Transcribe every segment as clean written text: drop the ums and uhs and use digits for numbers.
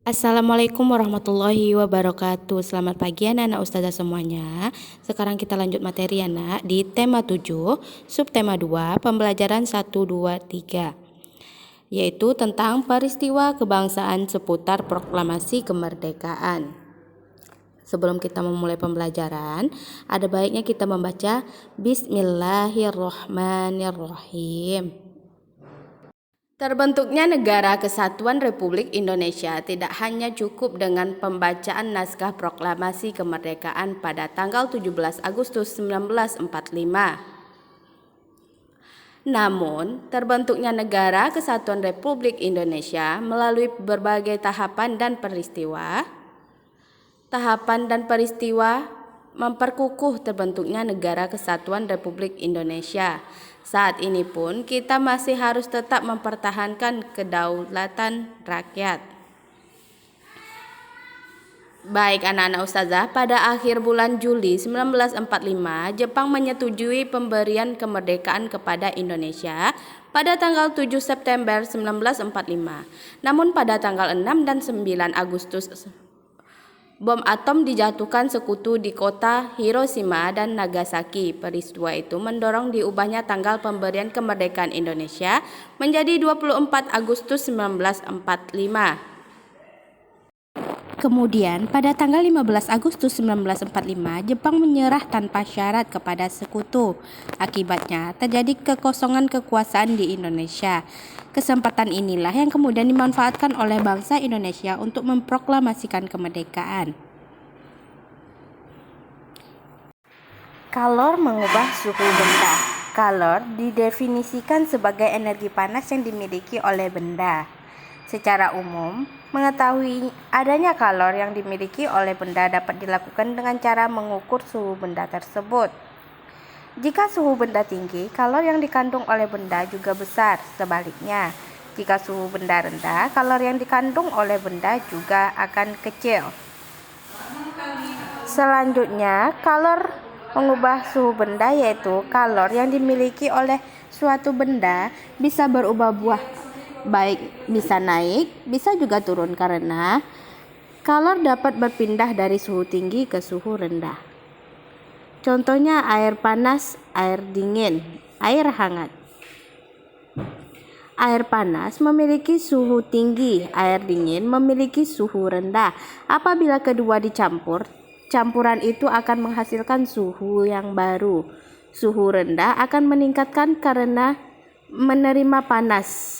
Assalamualaikum warahmatullahi wabarakatuh. Selamat pagi anak-anak ustazah semuanya. Sekarang kita lanjut materi anak di tema 7, subtema 2, pembelajaran 1, 2, 3, yaitu tentang peristiwa kebangsaan seputar proklamasi kemerdekaan. Sebelum kita memulai pembelajaran, ada baiknya kita membaca Bismillahirrohmanirrohim. Terbentuknya Negara Kesatuan Republik Indonesia tidak hanya cukup dengan pembacaan naskah proklamasi kemerdekaan pada tanggal 17 Agustus 1945. Namun, terbentuknya Negara Kesatuan Republik Indonesia melalui berbagai tahapan dan peristiwa memperkukuh terbentuknya Negara Kesatuan Republik Indonesia. Saat ini pun kita masih harus tetap mempertahankan kedaulatan rakyat. Baik anak-anak ustazah, pada akhir bulan Juli 1945, Jepang menyetujui pemberian kemerdekaan kepada Indonesia pada tanggal 7 September 1945. Namun pada tanggal 6 dan 9 Agustus bom atom dijatuhkan sekutu di kota Hiroshima dan Nagasaki. Peristiwa itu mendorong diubahnya tanggal pemberian kemerdekaan Indonesia menjadi 24 Agustus 1945. Kemudian pada tanggal 15 Agustus 1945, Jepang menyerah tanpa syarat kepada sekutu. Akibatnya terjadi kekosongan kekuasaan di Indonesia. Kesempatan inilah yang kemudian dimanfaatkan oleh bangsa Indonesia untuk memproklamasikan kemerdekaan. Kalor mengubah suhu benda. Kalor didefinisikan sebagai energi panas yang dimiliki oleh benda. Secara umum, mengetahui adanya kalor yang dimiliki oleh benda dapat dilakukan dengan cara mengukur suhu benda tersebut. Jika suhu benda tinggi, kalor yang dikandung oleh benda juga besar. Sebaliknya, jika suhu benda rendah, kalor yang dikandung oleh benda juga akan kecil. Selanjutnya, kalor mengubah suhu benda, yaitu kalor yang dimiliki oleh suatu benda bisa berubah-ubah, baik bisa naik, bisa juga turun karena kalor dapat berpindah dari suhu tinggi ke suhu rendah. Contohnya air panas, air dingin, air hangat. Air panas memiliki suhu tinggi, air dingin memiliki suhu rendah. Apabila kedua dicampur, campuran itu akan menghasilkan suhu yang baru. Suhu rendah akan meningkatkan karena menerima panas.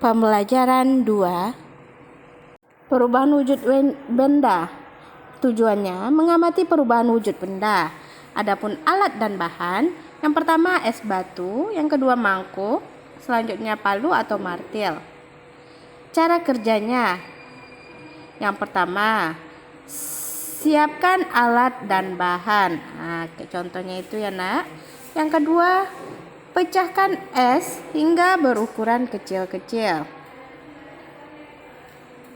Pembelajaran 2, perubahan wujud benda. Tujuannya mengamati perubahan wujud benda. Adapun alat dan bahan, yang pertama es batu, yang kedua mangkuk, selanjutnya palu atau martil. Cara kerjanya, yang pertama siapkan alat dan bahan. Contohnya itu ya nak. Yang kedua, pecahkan es hingga berukuran kecil-kecil.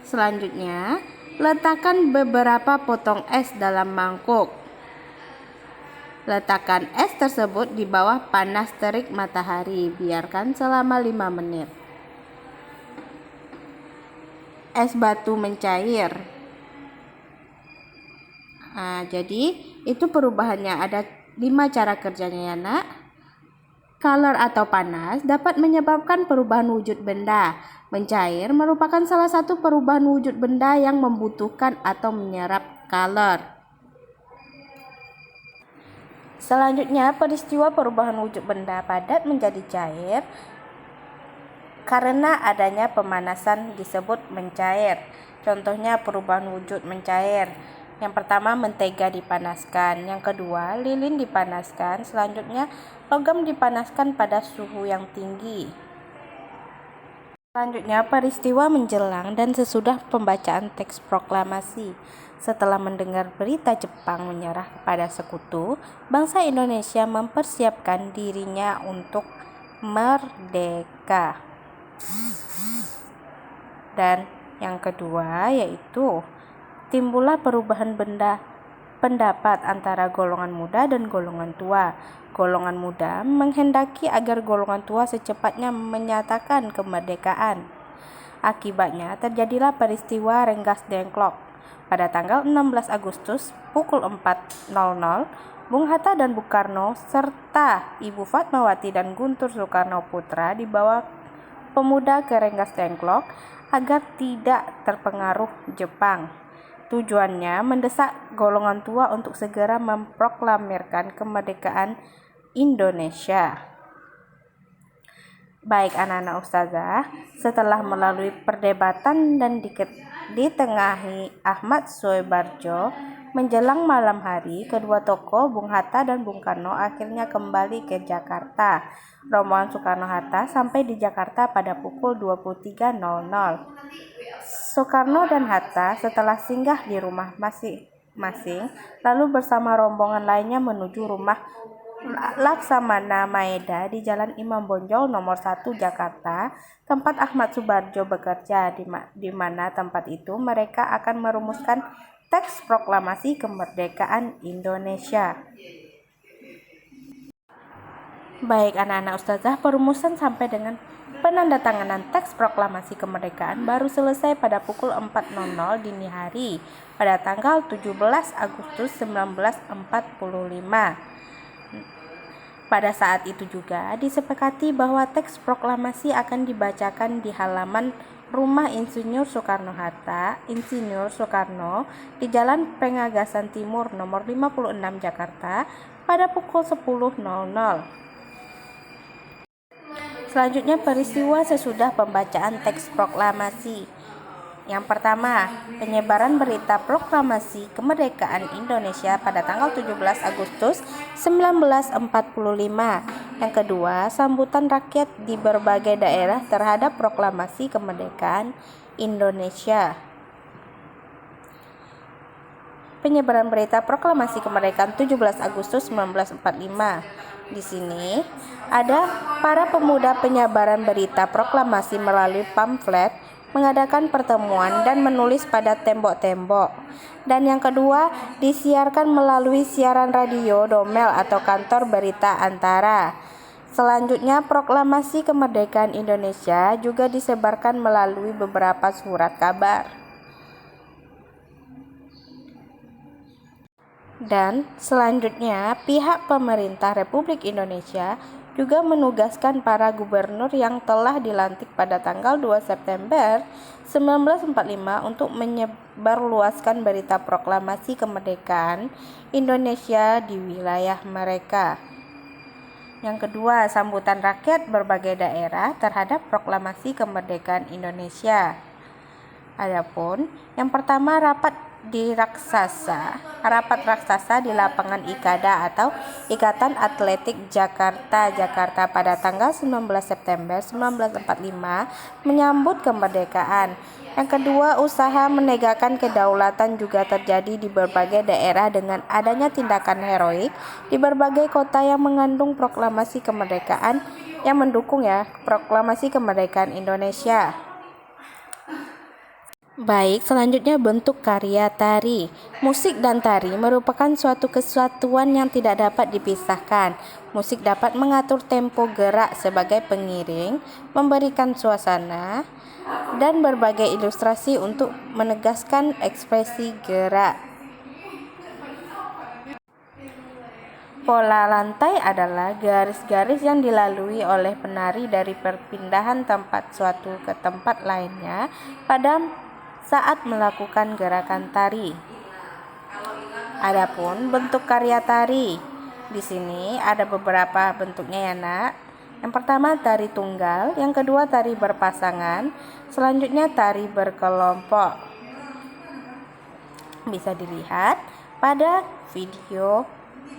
Selanjutnya, letakkan beberapa potong es dalam mangkuk. Letakkan es tersebut di bawah panas terik matahari. Biarkan selama 5 menit. Es batu mencair. Jadi itu perubahannya. Ada 5 cara kerjanya ya nak. Kalor atau panas dapat menyebabkan perubahan wujud benda. Mencair merupakan salah satu perubahan wujud benda yang membutuhkan atau menyerap kalor. Selanjutnya, peristiwa perubahan wujud benda padat menjadi cair karena adanya pemanasan disebut mencair. Contohnya perubahan wujud mencair. Yang pertama, mentega dipanaskan. Yang kedua, lilin dipanaskan. Selanjutnya, logam dipanaskan pada suhu yang tinggi. Selanjutnya, peristiwa menjelang dan sesudah pembacaan teks proklamasi. Setelah mendengar berita Jepang menyerah kepada sekutu, bangsa Indonesia mempersiapkan dirinya untuk merdeka. Dan yang kedua yaitu timbullah perubahan pendapat antara golongan muda dan golongan tua. Golongan muda menghendaki agar golongan tua secepatnya menyatakan kemerdekaan. Akibatnya terjadilah peristiwa Rengas Dengklok. Pada tanggal 16 Agustus pukul 4.00, Bung Hatta dan Bung Karno serta Ibu Fatmawati dan Guntur Soekarno Putra dibawa pemuda ke Rengas Dengklok agar tidak terpengaruh Jepang. Tujuannya mendesak golongan tua untuk segera memproklamirkan kemerdekaan Indonesia. Baik anak-anak ustazah, setelah melalui perdebatan dan ditengahi Ahmad Soebardjo, menjelang malam hari, kedua tokoh Bung Hatta dan Bung Karno akhirnya kembali ke Jakarta. Rombongan Soekarno-Hatta sampai di Jakarta pada pukul 23.00. Soekarno dan Hatta setelah singgah di rumah masing-masing, lalu bersama rombongan lainnya menuju rumah Laksamana Maeda di Jalan Imam Bonjol nomor 1 Jakarta, tempat Ahmad Soebardjo bekerja, di mana tempat itu mereka akan merumuskan teks proklamasi kemerdekaan Indonesia. Baik anak-anak ustazah, perumusan sampai dengan penandatanganan teks proklamasi kemerdekaan baru selesai pada pukul 4.00 dini hari pada tanggal 17 Agustus 1945. Pada saat itu juga disepakati bahwa teks proklamasi akan dibacakan di halaman rumah Insinyur Soekarno-Hatta, Insinyur Soekarno, di Jalan Pengagasan Timur nomor 56 Jakarta pada pukul 10.00. Selanjutnya peristiwa sesudah pembacaan teks proklamasi. Yang pertama, penyebaran berita proklamasi kemerdekaan Indonesia pada tanggal 17 Agustus 1945. Yang kedua, sambutan rakyat di berbagai daerah terhadap proklamasi kemerdekaan Indonesia. Penyebaran berita proklamasi kemerdekaan 17 Agustus 1945. Di sini ada para pemuda penyebaran berita proklamasi melalui pamflet, mengadakan pertemuan dan menulis pada tembok-tembok. Dan yang kedua, disiarkan melalui siaran radio, domel atau kantor berita antara. Selanjutnya, proklamasi kemerdekaan Indonesia juga disebarkan melalui beberapa surat kabar. Dan selanjutnya, pihak pemerintah Republik Indonesia juga menugaskan para gubernur yang telah dilantik pada tanggal 2 September 1945 untuk menyebarluaskan berita proklamasi kemerdekaan Indonesia di wilayah mereka. Yang kedua, sambutan rakyat berbagai daerah terhadap proklamasi kemerdekaan Indonesia. Adapun yang pertama, rapat raksasa di lapangan Ikada atau Ikatan Atletik Jakarta pada tanggal 19 September 1945 menyambut kemerdekaan. Yang kedua, usaha menegakkan kedaulatan juga terjadi di berbagai daerah dengan adanya tindakan heroik di berbagai kota yang mengandung proklamasi kemerdekaan yang mendukung proklamasi kemerdekaan Indonesia. Baik, selanjutnya bentuk karya tari. Musik dan tari merupakan suatu kesatuan yang tidak dapat dipisahkan. Musik dapat mengatur tempo gerak sebagai pengiring, memberikan suasana, dan berbagai ilustrasi untuk menegaskan ekspresi gerak. Pola lantai adalah garis-garis yang dilalui oleh penari dari perpindahan tempat suatu ke tempat lainnya pada saat melakukan gerakan tari. Adapun bentuk karya tari, di sini ada beberapa bentuknya ya nak. Yang pertama tari tunggal, yang kedua tari berpasangan, selanjutnya tari berkelompok. Bisa dilihat pada video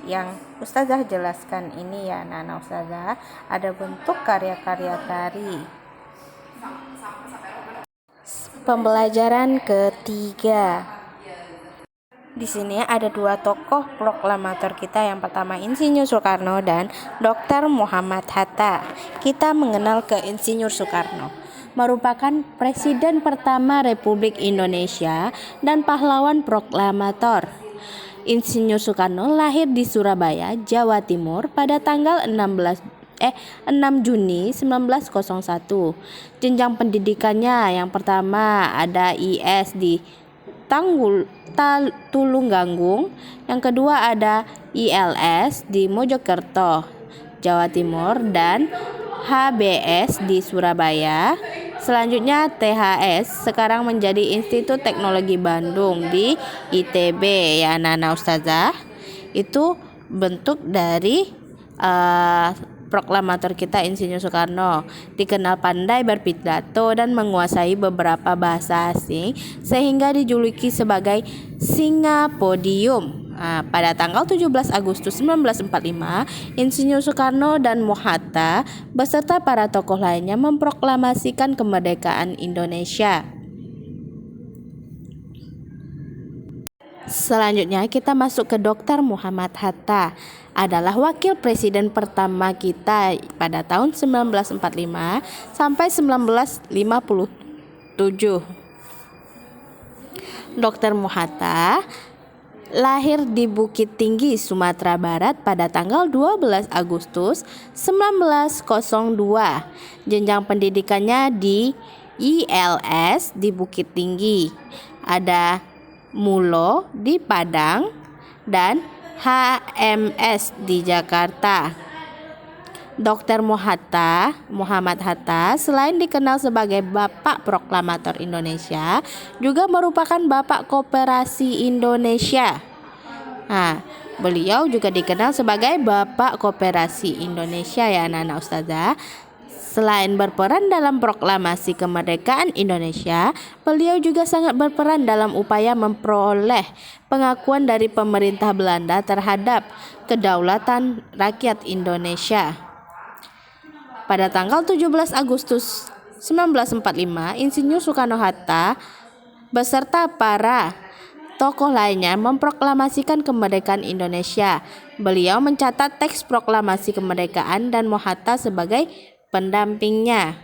yang ustazah jelaskan ini ya anak-anak ustazah, ada bentuk karya-karya tari. Pembelajaran ketiga. Di sini ada dua tokoh proklamator kita. Yang pertama Insinyur Soekarno dan Dr. Muhammad Hatta. Kita mengenal ke Insinyur Soekarno, merupakan presiden pertama Republik Indonesia dan pahlawan proklamator. Insinyur Soekarno lahir di Surabaya, Jawa Timur pada tanggal 16 6 Juni 1901. Jenjang pendidikannya yang pertama ada IS di Tulungagung, yang kedua ada ILS di Mojokerto, Jawa Timur, dan HBS di Surabaya. Selanjutnya THS sekarang menjadi Institut Teknologi Bandung di ITB ya anak-anak ustazah. Itu bentuk dari proklamator kita Insinyur Soekarno. Dikenal pandai berpidato dan menguasai beberapa bahasa asing sehingga dijuluki sebagai Singa Podium. Pada tanggal 17 Agustus 1945, Insinyur Soekarno dan Mohatta beserta para tokoh lainnya memproklamasikan kemerdekaan Indonesia. Selanjutnya kita masuk ke Dr. Muhammad Hatta. Adalah wakil presiden pertama kita pada tahun 1945 sampai 1957. Dr. Mohatta lahir di Bukit Tinggi, Sumatera Barat pada tanggal 12 Agustus 1902. Jenjang pendidikannya di ILS di Bukit Tinggi. Ada Mulo di Padang dan HMS di Jakarta. Dr. Muhammad Hatta selain dikenal sebagai Bapak Proklamator Indonesia, juga merupakan Bapak Koperasi Indonesia. Beliau juga dikenal sebagai Bapak Koperasi Indonesia ya anak-anak ustazah. Selain berperan dalam proklamasi kemerdekaan Indonesia, beliau juga sangat berperan dalam upaya memperoleh pengakuan dari pemerintah Belanda terhadap kedaulatan rakyat Indonesia. Pada tanggal 17 Agustus 1945, Insinyur Soekarno-Hatta beserta para tokoh lainnya memproklamasikan kemerdekaan Indonesia. Beliau mencatat teks proklamasi kemerdekaan dan Mohatta sebagai pendampingnya.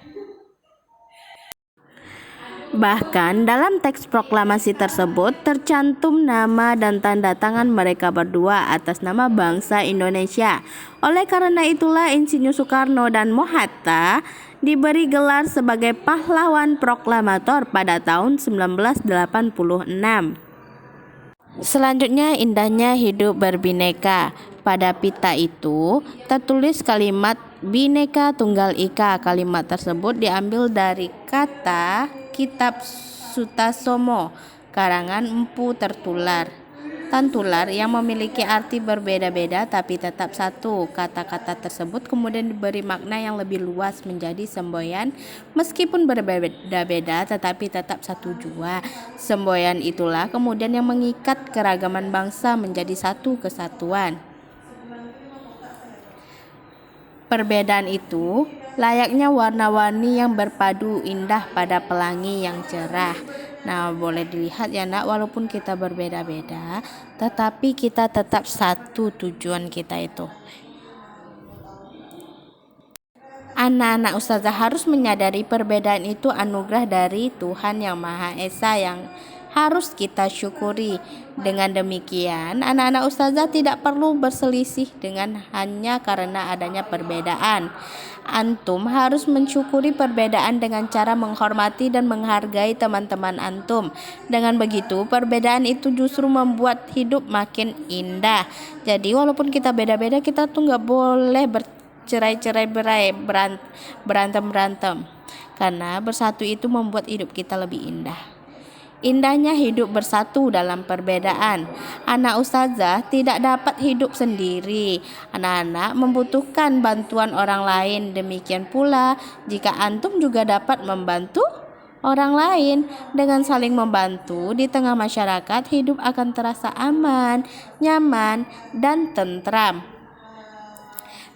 Bahkan dalam teks proklamasi tersebut tercantum nama dan tanda tangan mereka berdua atas nama bangsa Indonesia. Oleh karena itulah Insinyur Soekarno dan Mohatta diberi gelar sebagai pahlawan proklamator pada tahun 1986. Selanjutnya indahnya hidup berbineka. Pada pita itu tertulis kalimat Bhinneka Tunggal Ika. Kalimat tersebut diambil dari kata Kitab Sutasoma karangan Empu Tantular yang memiliki arti berbeda-beda tapi tetap satu. Kata-kata tersebut kemudian diberi makna yang lebih luas menjadi semboyan meskipun berbeda-beda tetapi tetap satu jua. Semboyan itulah kemudian yang mengikat keragaman bangsa menjadi satu kesatuan. Perbedaan itu layaknya warna-warni yang berpadu indah pada pelangi yang cerah. Nah, boleh dilihat ya nak, walaupun kita berbeda-beda, tetapi kita tetap satu tujuan kita itu. Anak-anak ustazah harus menyadari perbedaan itu anugerah dari Tuhan Yang Maha Esa yang harus kita syukuri. Dengan demikian, anak-anak ustazah tidak perlu berselisih dengan hanya karena adanya perbedaan. Antum harus mensyukuri perbedaan dengan cara menghormati dan menghargai teman-teman antum. Dengan begitu, perbedaan itu justru membuat hidup makin indah. Jadi walaupun kita beda-beda, kita tuh nggak boleh bercerai-cerai, berantem. Karena bersatu itu membuat hidup kita lebih indah. Indahnya hidup bersatu dalam perbedaan. Anak ustazah tidak dapat hidup sendiri. Anak-anak membutuhkan bantuan orang lain. Demikian pula jika antum juga dapat membantu orang lain. Dengan saling membantu di tengah masyarakat, hidup akan terasa aman, nyaman, dan tentram.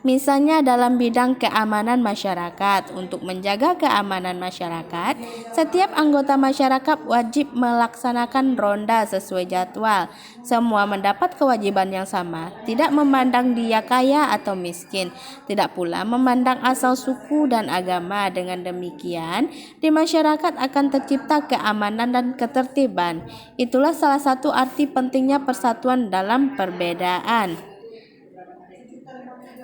Misalnya dalam bidang keamanan masyarakat. Untuk menjaga keamanan masyarakat, setiap anggota masyarakat wajib melaksanakan ronda sesuai jadwal. Semua mendapat kewajiban yang sama, tidak memandang dia kaya atau miskin, tidak pula memandang asal suku dan agama. Dengan demikian, di masyarakat akan tercipta keamanan dan ketertiban. Itulah salah satu arti pentingnya persatuan dalam perbedaan.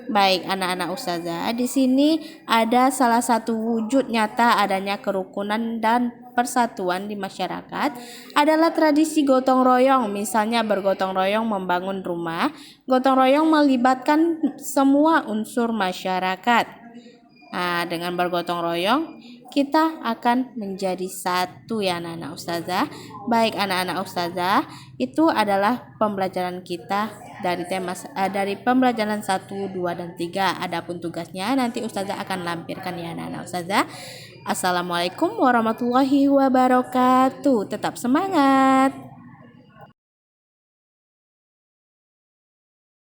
Baik, anak-anak ustazah, di sini ada salah satu wujud nyata adanya kerukunan dan persatuan di masyarakat adalah tradisi gotong royong. Misalnya bergotong royong membangun rumah. Gotong royong melibatkan semua unsur masyarakat. Nah, dengan bergotong royong, kita akan menjadi satu ya anak-anak ustazah. Baik anak-anak ustazah, itu adalah pembelajaran kita dari pembelajaran 1, 2, dan 3. Adapun tugasnya nanti ustazah akan lampirkan ya anak-anak ustazah. Assalamualaikum warahmatullahi wabarakatuh. Tetap semangat.